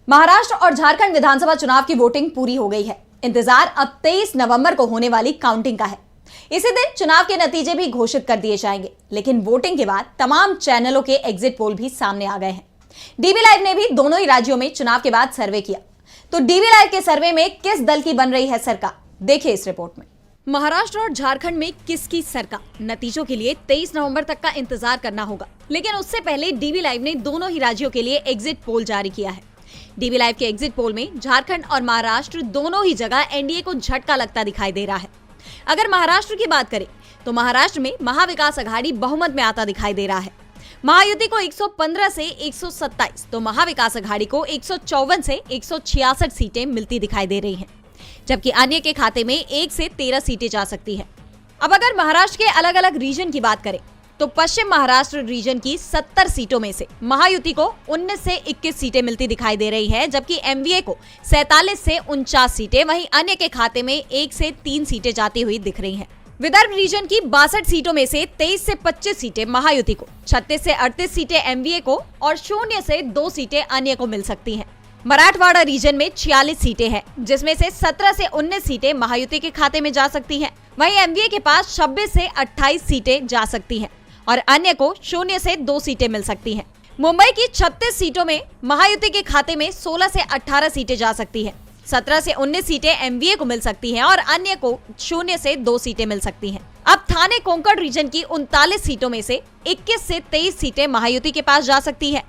महाराष्ट्र और झारखंड विधानसभा चुनाव की वोटिंग पूरी हो गई है। इंतजार अब 23 नवंबर को होने वाली काउंटिंग का है। इसी दिन चुनाव के नतीजे भी घोषित कर दिए जाएंगे, लेकिन वोटिंग के बाद तमाम चैनलों के एग्जिट पोल भी सामने आ गए हैं। डीवी लाइव ने भी दोनों ही राज्यों में चुनाव के बाद सर्वे किया। तो डीवी लाइव के सर्वे में किस दल की बन रही है सरकार, देखिए इस रिपोर्ट में। महाराष्ट्र और झारखंड में किसकी सरकार, नतीजों के लिए 23 नवंबर तक का इंतजार करना होगा। लेकिन उससे पहले डीवी लाइव ने दोनों ही राज्यों के लिए एग्जिट पोल जारी किया है। डीवी लाइव के एग्जिट पोल में झारखंड और महाराष्ट्र दोनों ही जगह एनडीए को झटका लगता दिखाई दे रहा है। अगर महाराष्ट्र की बात करें तो महाराष्ट्र में महाविकास आघाड़ी बहुमत में आता दिखाई दे रहा है। महायुति को 115 से 127 तो महाविकास आघाड़ी को 154 से 166 सीटें मिलती दिखाई दे रही हैं, जबकि अन्य के खाते में 1 से 13 सीटें जा सकती हैं। अब अगर महाराष्ट्र के अलग अलग रीजन की बात करें तो पश्चिम महाराष्ट्र रीजन की 70 सीटों में से महायुति को 19 से 21 सीटें मिलती दिखाई दे रही है, जबकि एमवीए को 47 से 49 सीटें, वहीं अन्य के खाते में 1 से 3 सीटें जाती हुई दिख रही हैं। विदर्भ रीजन की 62 सीटों में से 23 से 25 सीटें महायुति को, 36 से 38 सीटें एमवीए को और 0 से 2 सीटें अन्य को मिल सकती हैं। मराठवाड़ा रीजन में 46 सीटें हैं, जिसमें से 17 से 19 सीटें महायुति के खाते में जा सकती हैं। वहीं एमवीए के पास 26 से 28 सीटें जा सकती हैं और अन्य को 0 से 2 सीटें मिल सकती हैं। मुंबई की 36 सीटों में महायुति के खाते में 16 से 18 सीटें जा सकती हैं। 17 से 19 सीटें एमवीए को मिल सकती हैं और अन्य को 0 से 2 सीटें मिल सकती हैं। अब थाने कोंकण रीजन की 39 सीटों में से 21 से 23 सीटें महायुति के पास जा सकती हैं।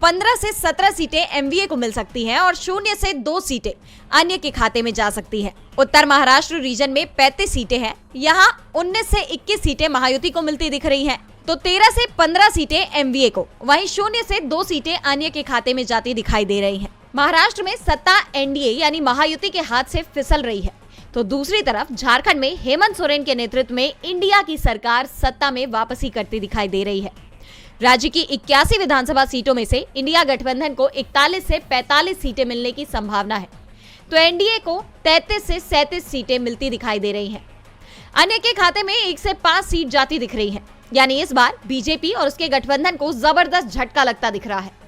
15 से 17 सीटें एमवीए को मिल सकती हैं और 0 से 2 सीटें अन्य के खाते में जा सकती हैं। उत्तर महाराष्ट्र रीजन में 35 सीटें हैं, यहाँ 19 से 21 सीटें महायुति को मिलती दिख रही हैं, तो 13 से 15 सीटें एमवीए को, वहीं 0 से 2 सीटें अन्य के खाते में जाती दिखाई दे रही हैं। महाराष्ट्र में सत्ता एनडीए यानी महायुति के हाथ से फिसल रही है, तो दूसरी तरफ झारखंड में हेमंत सोरेन के नेतृत्व में इंडिया की सरकार सत्ता में वापसी करती दिखाई दे रही है। राज्य की 81 विधानसभा सीटों में से इंडिया गठबंधन को 41 से 45 सीटें मिलने की संभावना है, तो एनडीए को 33 से 37 सीटें मिलती दिखाई दे रही हैं। अन्य के खाते में 1 से 5 सीट जाती दिख रही हैं, यानी इस बार बीजेपी और उसके गठबंधन को जबरदस्त झटका लगता दिख रहा है।